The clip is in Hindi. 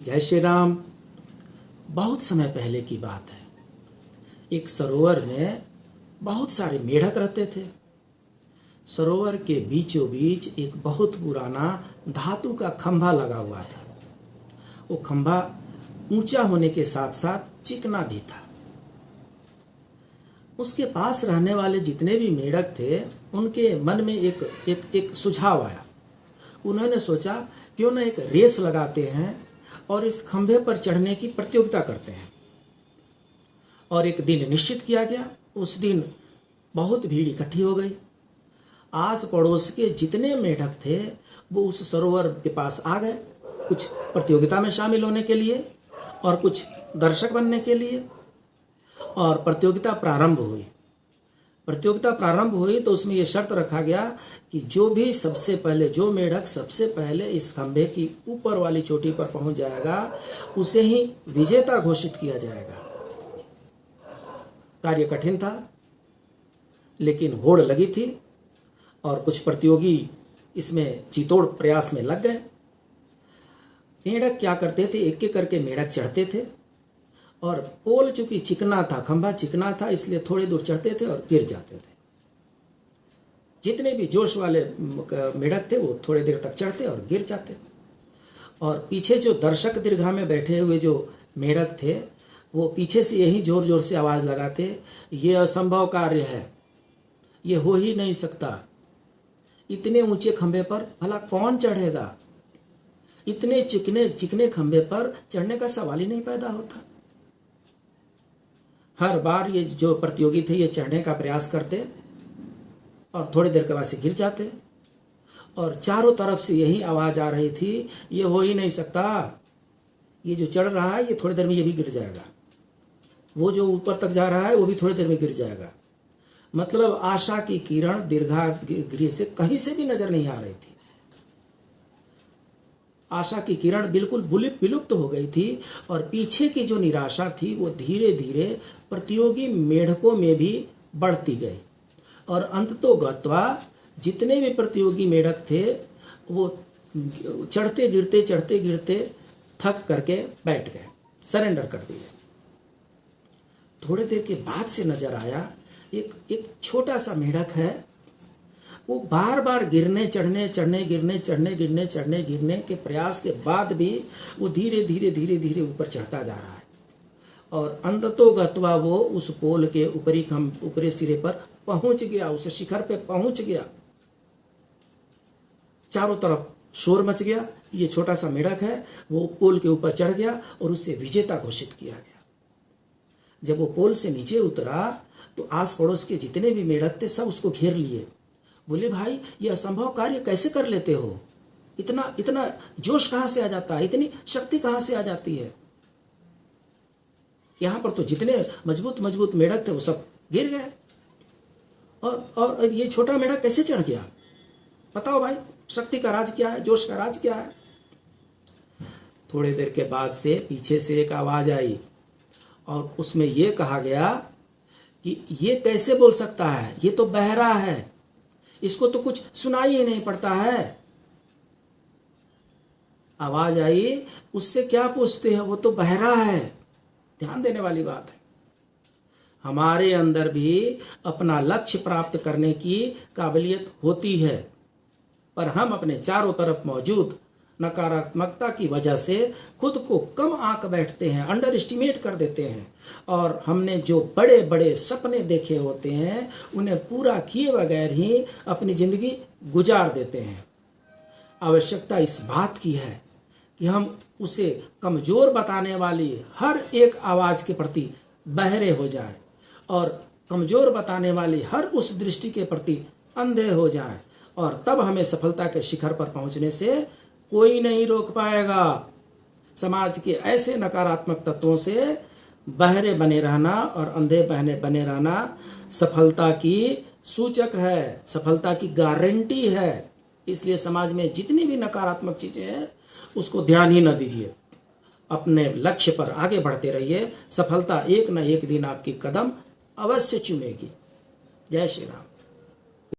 जय श्री राम। बहुत समय पहले की बात है। एक सरोवर में बहुत सारे मेढक रहते थे। सरोवर के बीचों बीच एक बहुत पुराना धातु का खंभा लगा हुआ था। वो खंभा ऊंचा होने के साथ साथ चिकना भी था। उसके पास रहने वाले जितने भी मेढक थे उनके मन में एक सुझाव आया। उन्होंने सोचा क्यों ना एक रेस लगाते हैं और इस खंभे पर चढ़ने की प्रतियोगिता करते हैं। और एक दिन निश्चित किया गया। उस दिन बहुत भीड़ इकट्ठी हो गई। आस पड़ोस के जितने मेढक थे वो उस सरोवर के पास आ गए, कुछ प्रतियोगिता में शामिल होने के लिए और कुछ दर्शक बनने के लिए। और प्रतियोगिता प्रारंभ हुई तो उसमें यह शर्त रखा गया कि जो मेढक सबसे पहले इस खंभे की ऊपर वाली चोटी पर पहुंच जाएगा उसे ही विजेता घोषित किया जाएगा। कार्य कठिन था लेकिन होड़ लगी थी और कुछ प्रतियोगी इसमें चितौड़ प्रयास में लग गए। मेढक क्या करते थे, एक एक करके मेढक चढ़ते थे और पोल चूंकि चिकना था, खंभा चिकना था, इसलिए थोड़ी दूर चढ़ते थे और गिर जाते थे। जितने भी जोश वाले मेढक थे वो थोड़ी देर तक चढ़ते और गिर जाते। और पीछे जो दर्शक दीर्घा में बैठे हुए जो मेढक थे वो पीछे से यही जोर जोर से आवाज लगाते, ये असंभव कार्य है, ये हो ही नहीं सकता। इतने ऊंचे खंभे पर भला कौन चढ़ेगा? इतने चिकने खंभे पर चढ़ने का सवाल ही नहीं पैदा होता। हर बार ये जो प्रतियोगी थे ये चढ़ने का प्रयास करते और थोड़ी देर के बाद से गिर जाते। और चारों तरफ से यही आवाज आ रही थी, ये हो ही नहीं सकता, ये जो चढ़ रहा है ये थोड़ी देर में ये भी गिर जाएगा, वो जो ऊपर तक जा रहा है वो भी थोड़ी देर में गिर जाएगा। मतलब आशा की किरण दीर्घा गृह से कहीं से भी नजर नहीं आ रही थी। आशा की किरण बिल्कुल विलुप्त हो गई थी और पीछे की जो निराशा थी वो धीरे धीरे प्रतियोगी मेढकों में भी बढ़ती गई। और अंततोगत्वा जितने भी प्रतियोगी मेढक थे वो चढ़ते गिरते थक करके बैठ गए, सरेंडर कर दिए। थोड़ी देर के बाद से नजर आया एक छोटा सा मेढक है, वो बार बार गिरने के प्रयास के बाद भी वो धीरे धीरे ऊपर चढ़ता जा रहा है। और अंततोगत्वा वो उस पोल के ऊपरी सिरे पर पहुंच गया, उस शिखर पे पहुंच गया। चारों तरफ शोर मच गया। ये छोटा सा मेढक है, वो पोल के ऊपर चढ़ गया और उससे विजेता घोषित किया गया। जब वो पोल से नीचे उतरा तो आस पड़ोस के जितने भी मेढक थे सब उसको घेर लिए। बोले, भाई ये असंभव कार्य कैसे कर लेते हो? इतना जोश कहां से आ जाता है, इतनी शक्ति कहां से आ जाती है? यहां पर तो जितने मजबूत मेढक थे वो सब गिर गए और ये छोटा मेढक कैसे चढ़ गया? बताओ भाई, शक्ति का राज क्या है, जोश का राज क्या है? थोड़ी देर के बाद से पीछे से एक आवाज आई और उसमें यह कहा गया कि ये कैसे बोल सकता है, ये तो बहरा है, इसको तो कुछ सुनाई ही नहीं पड़ता है। आवाज आई, उससे क्या पूछते हैं, वो तो बहरा है। ध्यान देने वाली बात है। हमारे अंदर भी अपना लक्ष्य प्राप्त करने की काबिलियत होती है, पर हम अपने चारों तरफ मौजूद नकारात्मकता की वजह से खुद को कम आंक बैठते हैं, अंडर एस्टिमेट कर देते हैं और हमने जो बड़े बड़े सपने देखे होते हैं उन्हें पूरा किए बगैर ही अपनी जिंदगी गुजार देते हैं। आवश्यकता इस बात की है कि हम उसे कमजोर बताने वाली हर एक आवाज के प्रति बहरे हो जाएं और कमजोर बताने वाली हर उस दृष्टि के प्रति अंधे हो जाएं, और तब हमें सफलता के शिखर पर पहुंचने से कोई नहीं रोक पाएगा। समाज के ऐसे नकारात्मक तत्वों से बहरे बने रहना और अंधे बने रहना सफलता की सूचक है, सफलता की गारंटी है। इसलिए समाज में जितनी भी नकारात्मक चीजें हैं उसको ध्यान ही न दीजिए, अपने लक्ष्य पर आगे बढ़ते रहिए। सफलता एक न एक दिन आपकी कदम अवश्य चूमेगी। जय श्री राम।